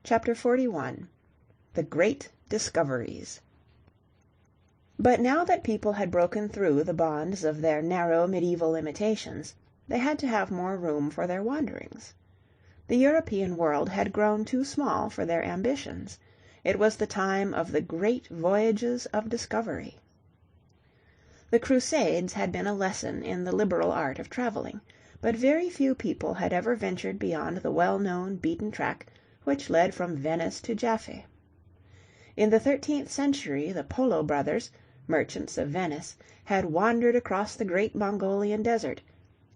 Chapter 41. The Great Discoveries. But now that people had broken through the bonds of their narrow medieval limitations, they had to have more room for their wanderings. The European world had grown too small for their ambitions. It was the time of the great voyages of discovery. The Crusades had been a lesson in the liberal art of travelling, but very few people had ever ventured beyond the well-known beaten track which led from Venice to Jaffe. In the 13th century the Polo brothers, merchants of Venice, had wandered across the great Mongolian desert,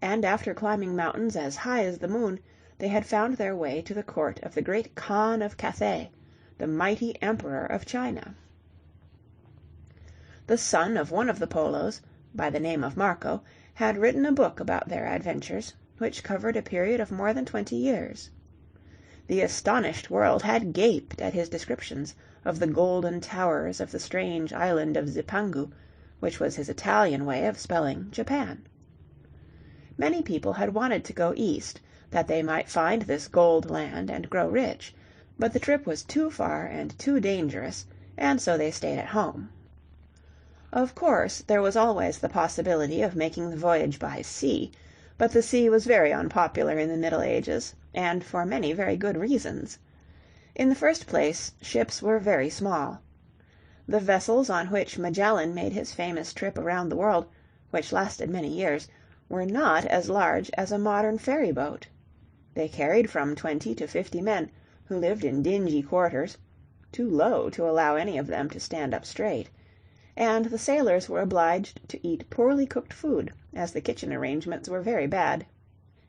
and after climbing mountains as high as the moon, they had found their way to the court of the great Khan of Cathay, the mighty Emperor of China. The son of one of the Polos, by the name of Marco, had written a book about their adventures, which covered a period of more than 20 years. The astonished world had gaped at his descriptions of the golden towers of the strange island of Zipangu, which was his Italian way of spelling Japan. Many people had wanted to go east, that they might find this gold land and grow rich, but the trip was too far and too dangerous, and so they stayed at home. Of course, there was always the possibility of making the voyage by sea, but the sea was very unpopular in the Middle Ages, and for many very good reasons. In the first place, ships were very small. The vessels on which Magellan made his famous trip around the world, which lasted many years, were not as large as a modern ferry boat. They carried from 20 to 50 men, who lived in dingy quarters, too low to allow any of them to stand up straight, and the sailors were obliged to eat poorly cooked food, as the kitchen arrangements were very bad,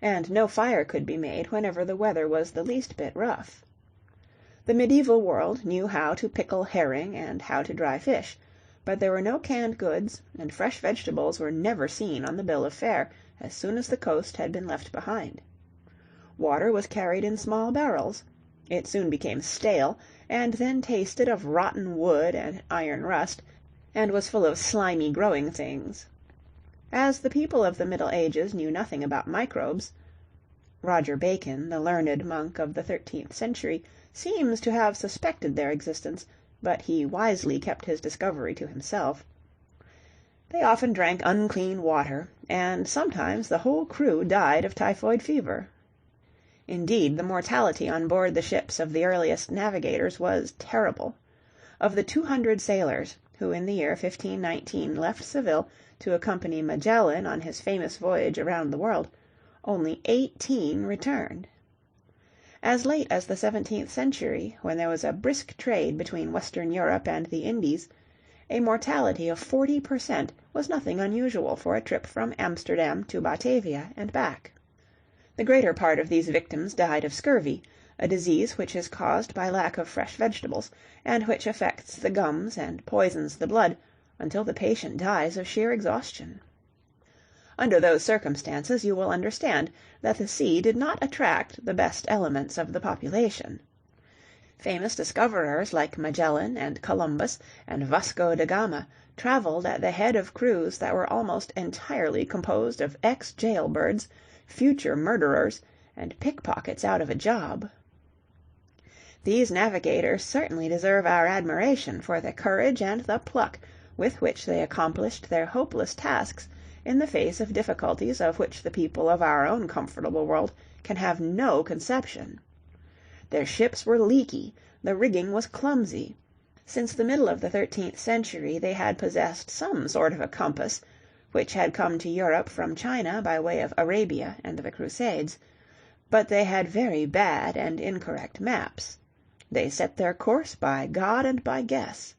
and no fire could be made whenever the weather was the least bit rough. The medieval world knew how to pickle herring and how to dry fish, but there were no canned goods, and fresh vegetables were never seen on the bill of fare as soon as the coast had been left behind. Water was carried in small barrels. It soon became stale, and then tasted of rotten wood and iron rust, and was full of slimy growing things. As the people of the Middle Ages knew nothing about microbes, Roger Bacon, the learned monk of the 13th century, seems to have suspected their existence, but he wisely kept his discovery to himself. They often drank unclean water, and sometimes the whole crew died of typhoid fever. Indeed, the mortality on board the ships of the earliest navigators was terrible. Of the 200 sailors who in the year 1519 left Seville to accompany Magellan on his famous voyage around the world, only 18 returned. As late as the 17th century, when there was a brisk trade between Western Europe and the Indies, a mortality of 40% was nothing unusual for a trip from Amsterdam to Batavia and back. The greater part of these victims died of scurvy, a disease which is caused by lack of fresh vegetables, and which affects the gums and poisons the blood, until the patient dies of sheer exhaustion. Under those circumstances you will understand that the sea did not attract the best elements of the population. Famous discoverers like Magellan and Columbus and Vasco da Gama traveled at the head of crews that were almost entirely composed of ex-jailbirds, future murderers, and pickpockets out of a job. These navigators certainly deserve our admiration for the courage and the pluck with which they accomplished their hopeless tasks in the face of difficulties of which the people of our own comfortable world can have no conception. Their ships were leaky, the rigging was clumsy. Since the middle of the 13th century they had possessed some sort of a compass, which had come to Europe from China by way of Arabia and the Crusades, but they had very bad and incorrect maps. They set their course by God and by guess.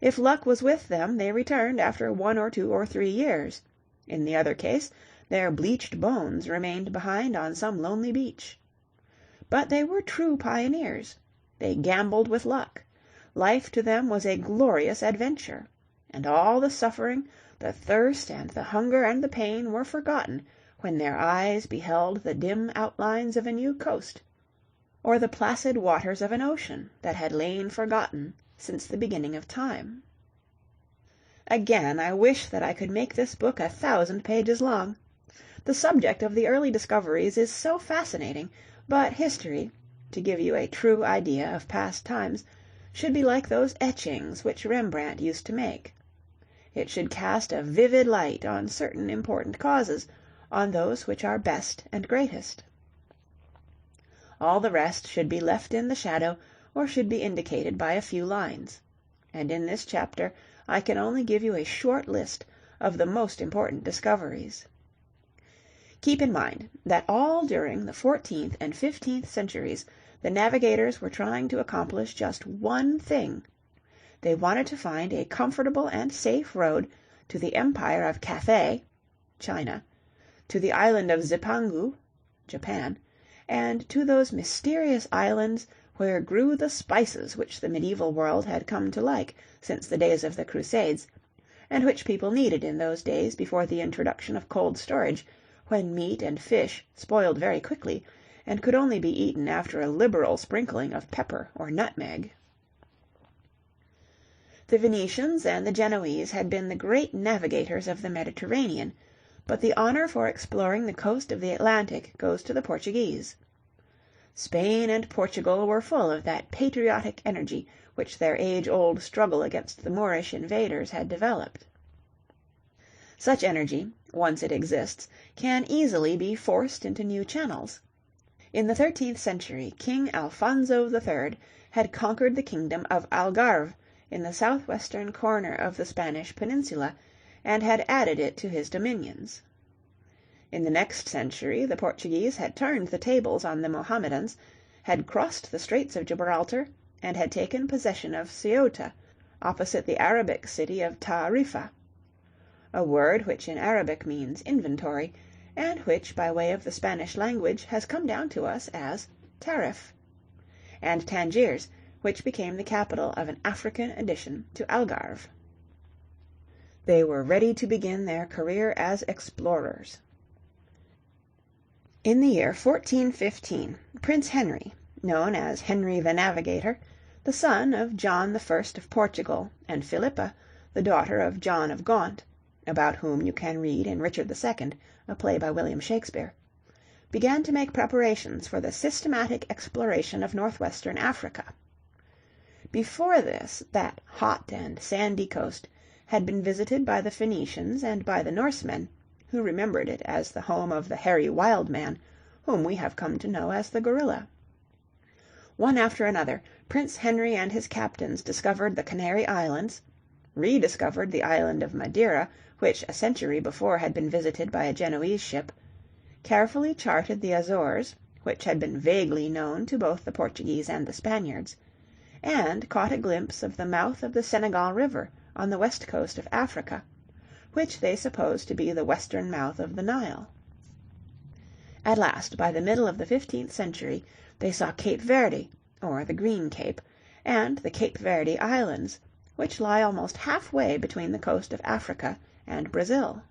If luck was with them, they returned after 1 or 2 or 3 years. In the other case, their bleached bones remained behind on some lonely beach. But they were true pioneers. They gambled with luck. Life to them was a glorious adventure, and all the suffering, the thirst and the hunger and the pain were forgotten when their eyes beheld the dim outlines of a new coast, or the placid waters of an ocean that had lain forgotten since the beginning of time. Again, I wish that I could make this book 1,000 pages long. The subject of the early discoveries is so fascinating, but history, to give you a true idea of past times, should be like those etchings which Rembrandt used to make. It should cast a vivid light on certain important causes, on those which are best and greatest. All the rest should be left in the shadow, or should be indicated by a few lines. And in this chapter I can only give you a short list of the most important discoveries. Keep in mind that all during the 14th and 15th centuries the navigators were trying to accomplish just one thing. They wanted to find a comfortable and safe road to the Empire of Cathay, China, to the island of Zipangu, Japan, and to those mysterious islands where grew the spices which the medieval world had come to like since the days of the Crusades, and which people needed in those days before the introduction of cold storage, when meat and fish spoiled very quickly, and could only be eaten after a liberal sprinkling of pepper or nutmeg. The Venetians and the Genoese had been the great navigators of the Mediterranean, but the honor for exploring the coast of the Atlantic goes to the Portuguese. Spain and Portugal were full of that patriotic energy which their age-old struggle against the Moorish invaders had developed. Such energy, once it exists, can easily be forced into new channels. In the 13th century, King Alfonso III had conquered the kingdom of Algarve in the southwestern corner of the Spanish peninsula, and had added it to his dominions. In the next century the Portuguese had turned the tables on the Mohammedans, had crossed the Straits of Gibraltar, and had taken possession of Ceuta, opposite the Arabic city of Tarifa, a word which in Arabic means inventory, and which by way of the Spanish language has come down to us as tariff, and Tangiers, which became the capital of an African addition to Algarve. They were ready to begin their career as explorers. In the year 1415, Prince Henry, known as Henry the Navigator, the son of John I of Portugal and Philippa, the daughter of John of Gaunt, about whom you can read in Richard II, a play by William Shakespeare, began to make preparations for the systematic exploration of northwestern Africa. Before this, that hot and sandy coast had been visited by the Phoenicians and by the Norsemen, who remembered it as the home of the hairy wild man, whom we have come to know as the gorilla. One after another, Prince Henry and his captains discovered the Canary Islands, rediscovered the island of Madeira, which a century before had been visited by a Genoese ship, carefully charted the Azores, which had been vaguely known to both the Portuguese and the Spaniards, and caught a glimpse of the mouth of the Senegal River on the west coast of Africa, which they supposed to be the western mouth of the Nile. At last, by the middle of the 15th century, they saw Cape Verde, or the Green Cape, and the Cape Verde Islands, which lie almost halfway between the coast of Africa and Brazil.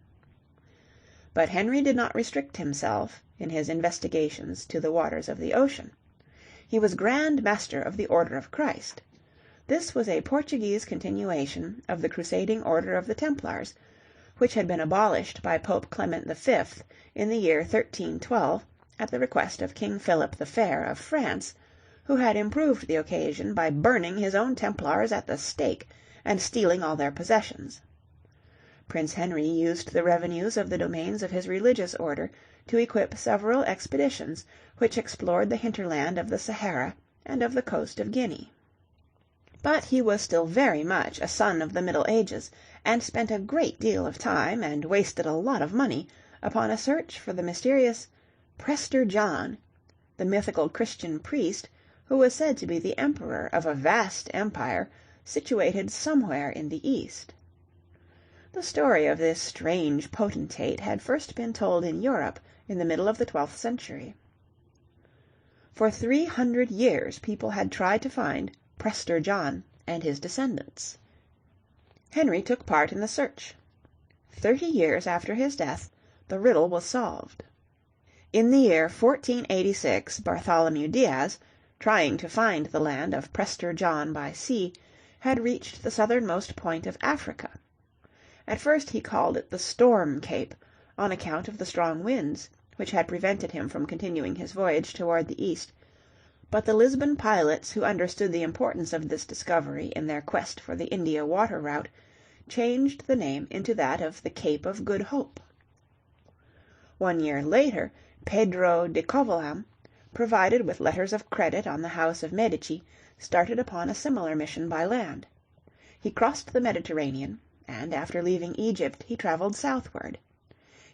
But Henry did not restrict himself in his investigations to the waters of the ocean. He was Grand Master of the Order of Christ. This was a Portuguese continuation of the crusading Order of the Templars, which had been abolished by Pope Clement V in the year 1312 at the request of King Philip the Fair of France, who had improved the occasion by burning his own Templars at the stake and stealing all their possessions. Prince Henry used the revenues of the domains of his religious order to equip several expeditions which explored the hinterland of the Sahara and of the coast of Guinea. But he was still very much a son of the Middle Ages, and spent a great deal of time, and wasted a lot of money, upon a search for the mysterious Prester John, the mythical Christian priest who was said to be the emperor of a vast empire situated somewhere in the East. The story of this strange potentate had first been told in Europe in the middle of the 12th century. For 300 years people had tried to find Prester John and his descendants. Henry took part in the search. 30 years after his death, the riddle was solved. In the year 1486, Bartholomew Diaz, trying to find the land of Prester John by sea, had reached the southernmost point of Africa. At first he called it the Storm Cape, on account of the strong winds, which had prevented him from continuing his voyage toward the east, But the Lisbon pilots who understood the importance of this discovery in their quest for the India water route changed the name into that of the Cape of Good Hope. 1 year later, Pedro de Covilham, provided with letters of credit on the House of Medici, started upon a similar mission by land. He crossed the Mediterranean, and after leaving Egypt he travelled southward.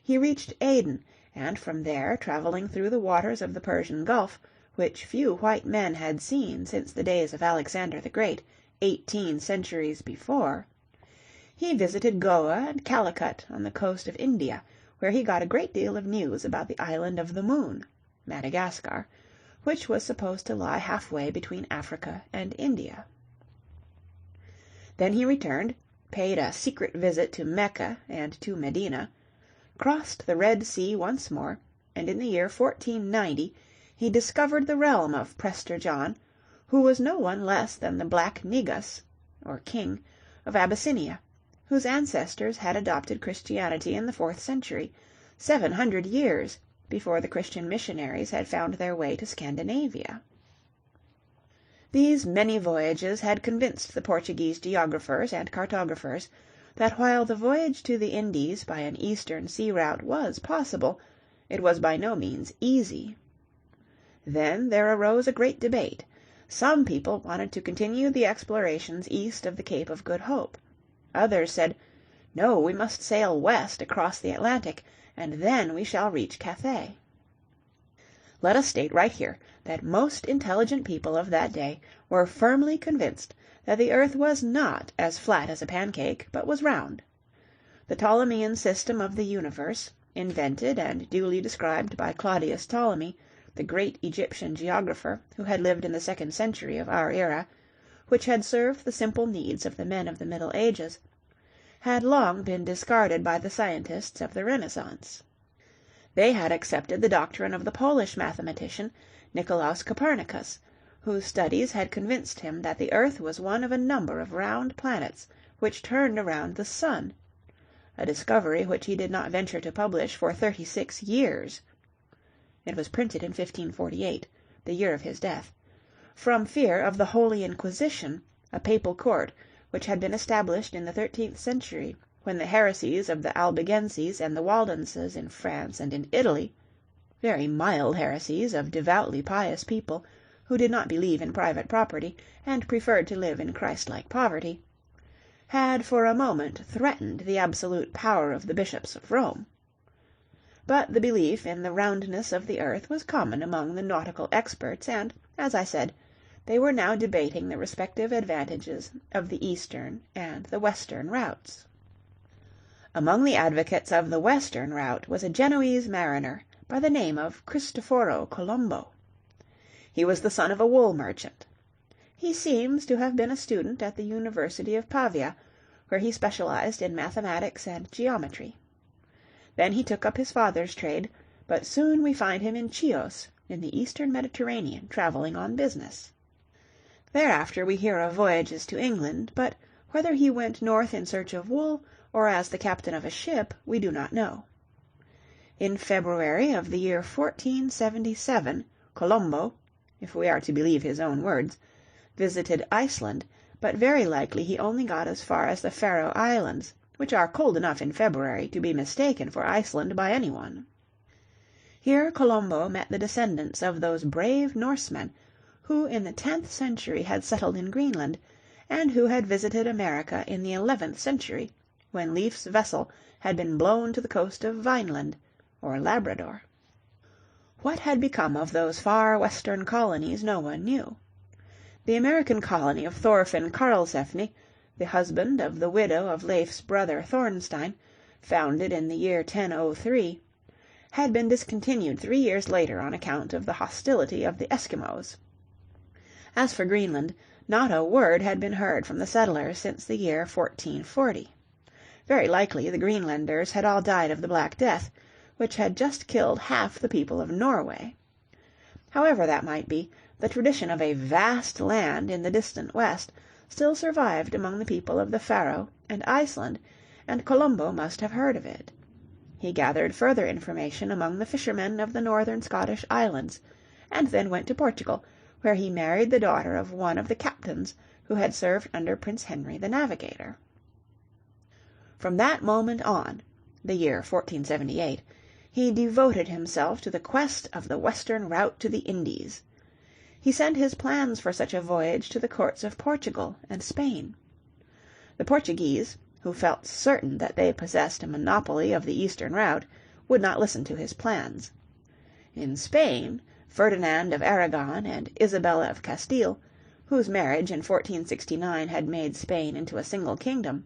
He reached Aden, and from there, travelling through the waters of the Persian Gulf, which few white men had seen since the days of Alexander the Great, 18 centuries before, he visited Goa and Calicut on the coast of India, where he got a great deal of news about the island of the Moon, Madagascar, which was supposed to lie halfway between Africa and India. Then he returned, paid a secret visit to Mecca and to Medina, crossed the Red Sea once more, and in the year 1490 he discovered the realm of Prester John, who was no one less than the Black Negus, or king, of Abyssinia, whose ancestors had adopted Christianity in the 4th century, 700 years before the Christian missionaries had found their way to Scandinavia. These many voyages had convinced the Portuguese geographers and cartographers that while the voyage to the Indies by an eastern sea route was possible, it was by no means easy. Then there arose a great debate. Some people wanted to continue the explorations east of the Cape of Good Hope. Others said, "No, we must sail west across the Atlantic, and then we shall reach Cathay." Let us state right here that most intelligent people of that day were firmly convinced that the earth was not as flat as a pancake, but was round. The Ptolemean system of the universe, invented and duly described by Claudius Ptolemy, the great Egyptian geographer who had lived in the 2nd century of our era, which had served the simple needs of the men of the Middle Ages, had long been discarded by the scientists of the Renaissance. They had accepted the doctrine of the Polish mathematician, Nicolaus Copernicus, whose studies had convinced him that the earth was one of a number of round planets which turned around the sun, a discovery which he did not venture to publish for 36 years. It was printed in 1548, the year of his death, from fear of the Holy Inquisition, a papal court which had been established in the 13th century, when the heresies of the Albigenses and the Waldenses in France and in Italy, very mild heresies of devoutly pious people who did not believe in private property and preferred to live in Christ-like poverty, had for a moment threatened the absolute power of the bishops of Rome. But the belief in the roundness of the earth was common among the nautical experts, and, as I said, they were now debating the respective advantages of the eastern and the western routes. Among the advocates of the western route was a Genoese mariner by the name of Cristoforo Colombo. He was the son of a wool merchant. He seems to have been a student at the University of Pavia, where he specialized in mathematics and geometry. Then he took up his father's trade, but soon we find him in Chios, in the eastern Mediterranean, traveling on business. Thereafter we hear of voyages to England, but whether he went north in search of wool or as the captain of a ship we do not know. In February of the year 1477, Colombo, if we are to believe his own words, visited Iceland, but very likely he only got as far as the Faroe Islands, which are cold enough in February to be mistaken for Iceland by anyone. Here Colombo met the descendants of those brave Norsemen who in the 10th century had settled in Greenland, and who had visited America in the 11th century, when Leif's vessel had been blown to the coast of Vineland, or Labrador. What had become of those far western colonies no one knew. The American colony of Thorfinn Karlsefni, the husband of the widow of Leif's brother Thornstein, founded in the year 1003, had been discontinued 3 years later on account of the hostility of the Eskimos. As for Greenland, not a word had been heard from the settlers since the year 1440. Very likely the Greenlanders had all died of the Black Death, which had just killed half the people of Norway. However that might be, the tradition of a vast land in the distant west still survived among the people of the Faroe and Iceland, and Colombo must have heard of it. He gathered further information among the fishermen of the northern Scottish islands, and then went to Portugal, where he married the daughter of one of the captains who had served under Prince Henry the Navigator. From that moment on, the year 1478, he devoted himself to the quest of the western route to the Indies. He sent his plans for such a voyage to the courts of Portugal and Spain. The Portuguese, who felt certain that they possessed a monopoly of the eastern route, would not listen to his plans. In Spain, Ferdinand of Aragon and Isabella of Castile, whose marriage in 1469 had made Spain into a single kingdom,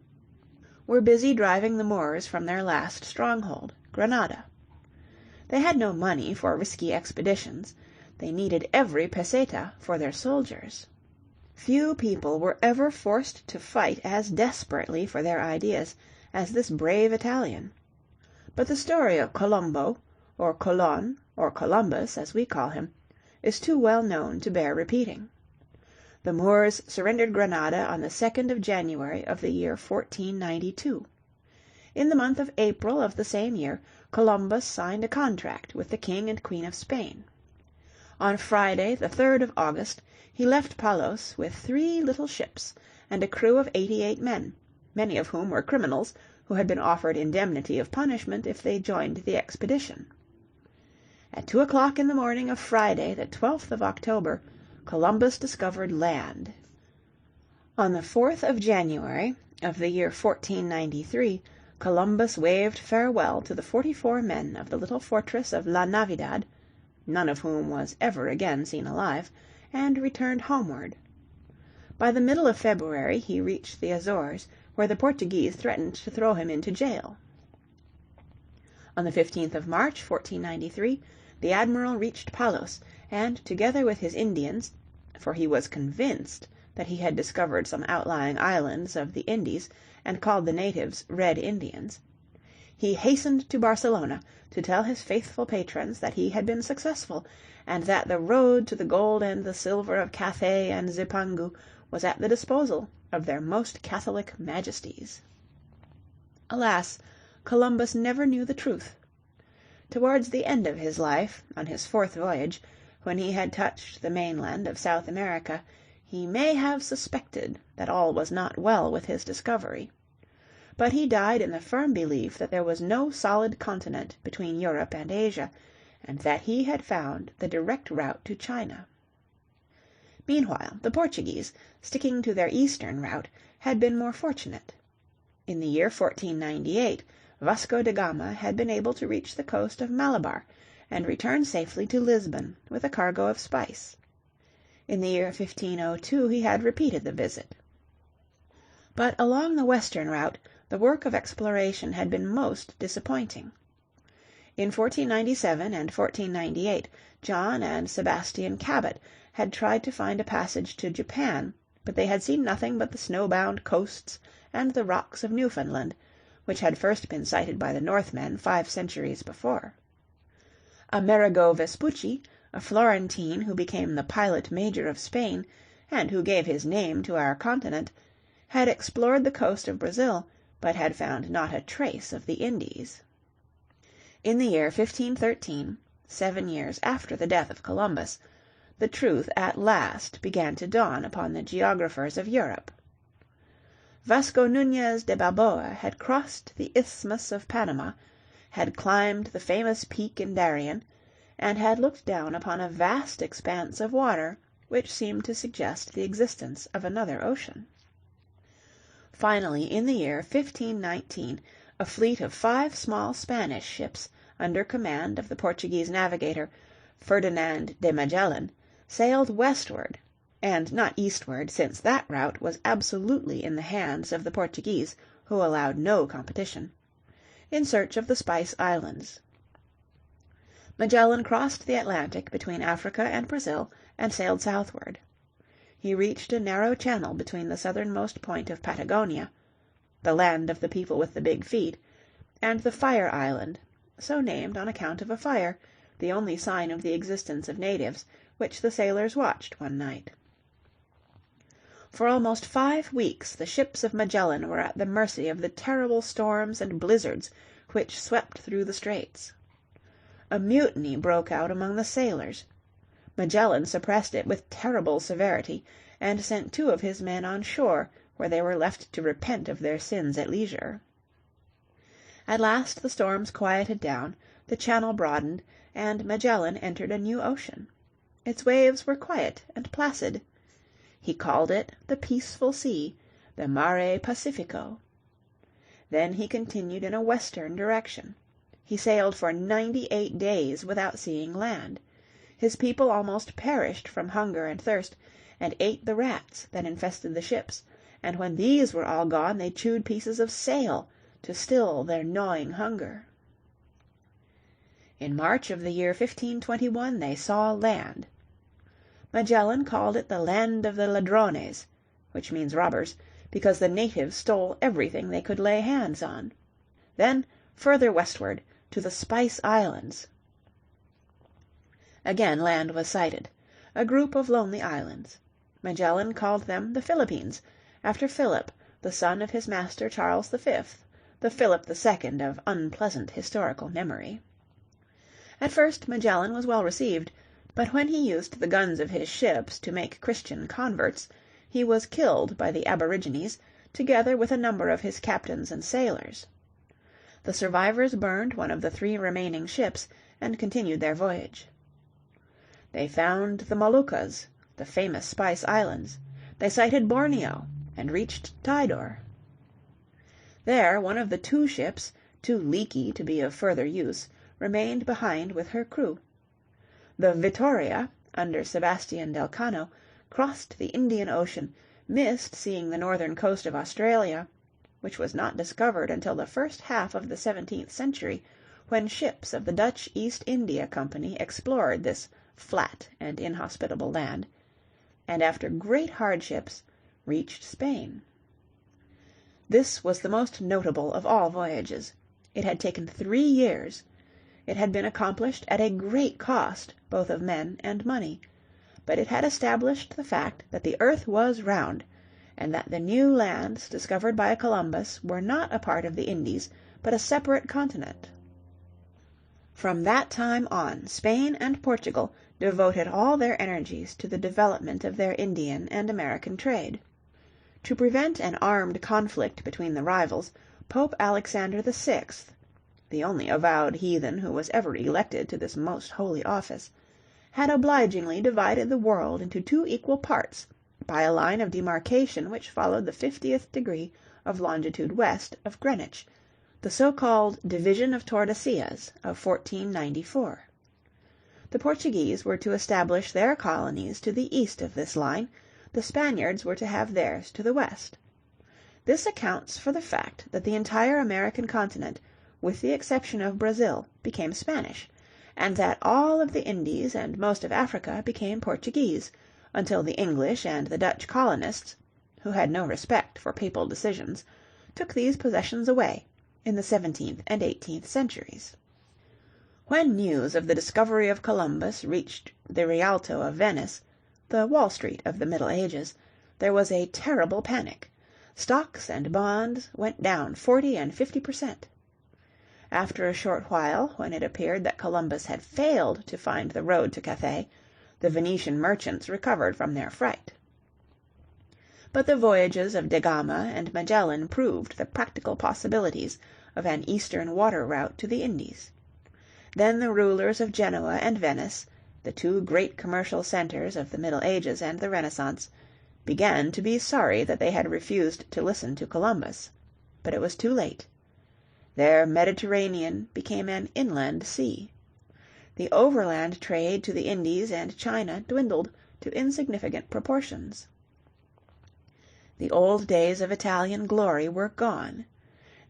were busy driving the Moors from their last stronghold, Granada. They had no money for risky expeditions. They needed every peseta for their soldiers. Few people were ever forced to fight as desperately for their ideas as this brave Italian. But the story of Colombo, or Colon, or Columbus, as we call him, is too well known to bear repeating. The Moors surrendered Granada on the 2nd of January of the year 1492. In the month of April of the same year, Columbus signed a contract with the King and Queen of Spain. On Friday, the 3rd of August, he left Palos with 3 little ships and a crew of 88 men, many of whom were criminals who had been offered indemnity of punishment if they joined the expedition. At 2 o'clock in the morning of Friday, the 12th of October, Columbus discovered land. On the 4th of January of the year 1493, Columbus waved farewell to the 44 men of the little fortress of La Navidad, none of whom was ever again seen alive, and returned homeward. By the middle of February he reached the Azores, where the Portuguese threatened to throw him into jail. On the 15th of March, 1493, the admiral reached Palos, and together with his Indians, for he was convinced that he had discovered some outlying islands of the Indies and called the natives Red Indians, he hastened to Barcelona to tell his faithful patrons that he had been successful, and that the road to the gold and the silver of Cathay and Zipangu was at the disposal of their most Catholic majesties. Alas, Columbus never knew the truth. Towards the end of his life, on his 4th voyage, when he had touched the mainland of South America, he may have suspected that all was not well with his discovery. But he died in the firm belief that there was no solid continent between Europe and Asia, and that he had found the direct route to China. Meanwhile, the Portuguese, sticking to their eastern route, had been more fortunate. In the year 1498, Vasco da Gama had been able to reach the coast of Malabar and return safely to Lisbon with a cargo of spice. In the year 1502 he had repeated the visit. But along the western route the work of exploration had been most disappointing. In 1497 and 1498 John and Sebastian Cabot had tried to find a passage to Japan, but they had seen nothing but the snow-bound coasts and the rocks of Newfoundland, which had first been sighted by the Northmen 5 centuries before. Amerigo Vespucci, a Florentine who became the pilot major of Spain, and who gave his name to our continent, had explored the coast of Brazil, but had found not a trace of the Indies. In the year 1513, 7 years after the death of Columbus, the truth at last began to dawn upon the geographers of Europe. Vasco Núñez de Balboa had crossed the Isthmus of Panama, had climbed the famous peak in Darien, and had looked down upon a vast expanse of water which seemed to suggest the existence of another ocean. Finally, in the year 1519, a fleet of 5 small Spanish ships, under command of the Portuguese navigator, Ferdinand de Magellan, sailed westward, and not eastward, since that route was absolutely in the hands of the Portuguese, who allowed no competition, in search of the Spice Islands. Magellan crossed the Atlantic between Africa and Brazil and sailed southward. He reached a narrow channel between the southernmost point of Patagonia, the land of the people with the big feet, and the Fire Island, so named on account of a fire, the only sign of the existence of natives, which the sailors watched one night. For almost 5 weeks the ships of Magellan were at the mercy of the terrible storms and blizzards which swept through the straits. A mutiny broke out among the sailors. Magellan suppressed it with terrible severity, and sent 2 of his men on shore, where they were left to repent of their sins at leisure. At last the storms quieted down, the channel broadened, and Magellan entered a new ocean. Its waves were quiet and placid. He called it the Peaceful Sea, the Mare Pacifico. Then he continued in a western direction. He sailed for 98 days without seeing land. His people almost perished from hunger and thirst, and ate the rats that infested the ships, and when these were all gone they chewed pieces of sail to still their gnawing hunger. In March of the year 1521 they saw land. Magellan called it the land of the Ladrones, which means robbers, because the natives stole everything they could lay hands on. Then further westward to the Spice Islands. Again land was sighted, a group of lonely islands. Magellan called them the Philippines, after Philip, the son of his master Charles V, the Philip II of unpleasant historical memory. At first Magellan was well received, but when he used the guns of his ships to make Christian converts, he was killed by the aborigines, together with a number of his captains and sailors. The survivors burned one of the 3 remaining ships and continued their voyage. They found the Moluccas, the famous Spice Islands. They sighted Borneo and reached Tidor. There one of the 2 ships, too leaky to be of further use, remained behind with her crew. The Vittoria, under Sebastian del Cano, crossed the Indian Ocean, missed seeing the northern coast of Australia, which was not discovered until the first half of the 17th century, when ships of the Dutch East India Company explored this flat and inhospitable land, and after great hardships reached Spain. This was the most notable of all voyages. It had taken 3 years. It had been accomplished at a great cost, both of men and money, but it had established the fact that the earth was round, and that the new lands discovered by Columbus were not a part of the Indies, but a separate continent. From that time on, Spain and Portugal devoted all their energies to the development of their Indian and American trade. To prevent an armed conflict between the rivals, Pope Alexander VI, the only avowed heathen who was ever elected to this most holy office, had obligingly divided the world into 2 equal parts by a line of demarcation which followed the 50th degree of longitude west of Greenwich, the so-called Division of Tordesillas of 1494. The Portuguese were to establish their colonies to the east of this line, the Spaniards were to have theirs to the west. This accounts for the fact that the entire American continent, with the exception of Brazil, became Spanish, and that all of the Indies and most of Africa became Portuguese, until the English and the Dutch colonists, who had no respect for papal decisions, took these possessions away in the 17th and 18th centuries. When news of the discovery of Columbus reached the Rialto of Venice, the Wall Street of the Middle Ages, there was a terrible panic. Stocks and bonds went down 40 and 50%. After a short while, when it appeared that Columbus had failed to find the road to Cathay, the Venetian merchants recovered from their fright. But the voyages of Da Gama and Magellan proved the practical possibilities of an eastern water route to the Indies. Then the rulers of Genoa and Venice, the 2 great commercial centers of the Middle Ages and the Renaissance, began to be sorry that they had refused to listen to Columbus. But it was too late. Their Mediterranean became an inland sea. The overland trade to the Indies and China dwindled to insignificant proportions. The old days of Italian glory were gone.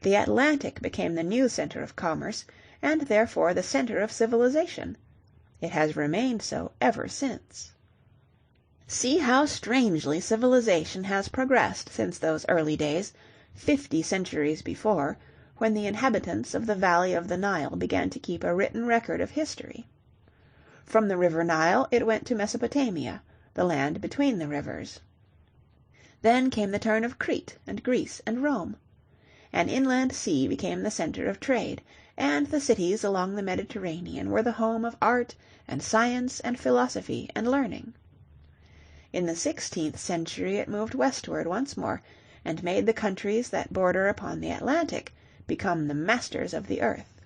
The Atlantic became the new center of commerce, and therefore the center of civilization. It has remained so ever since. See how strangely civilization has progressed since those early days, 50 centuries before, when the inhabitants of the valley of the Nile began to keep a written record of history. From the river Nile it went to Mesopotamia, the land between the rivers. Then came the turn of Crete and Greece and Rome. An inland sea became the center of trade, and the cities along the Mediterranean were the home of art and science and philosophy and learning. In the 16th century it moved westward once more, and made the countries that border upon the Atlantic become the masters of the earth.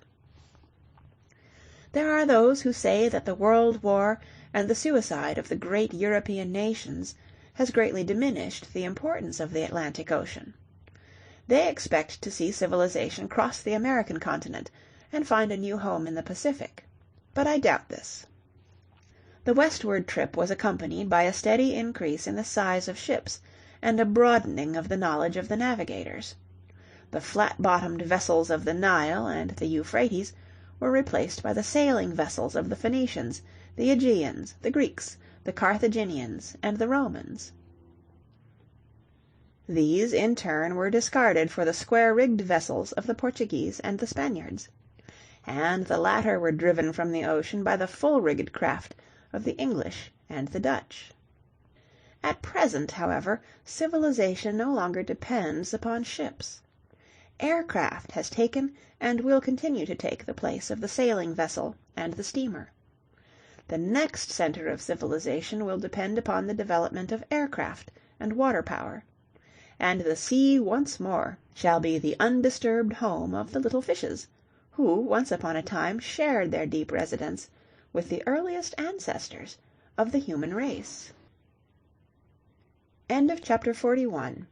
There are those who say that the World War and the suicide of the great European nations has greatly diminished the importance of the Atlantic Ocean. They expect to see civilization cross the American continent and find a new home in the Pacific, but I doubt this. The westward trip was accompanied by a steady increase in the size of ships and a broadening of the knowledge of the navigators. The flat-bottomed vessels of the Nile and the Euphrates were replaced by the sailing vessels of the Phoenicians, the Aegeans, the Greeks, the Carthaginians, and the Romans. These in turn were discarded for the square-rigged vessels of the Portuguese and the Spaniards, and the latter were driven from the ocean by the full-rigged craft of the English and the Dutch. At present, however, civilization no longer depends upon ships. Aircraft has taken and will continue to take the place of the sailing vessel and the steamer. The next center of civilization will depend upon the development of aircraft and water power, and the sea once more shall be the undisturbed home of the little fishes, who once upon a time shared their deep residence with the earliest ancestors of the human race. End of chapter 41.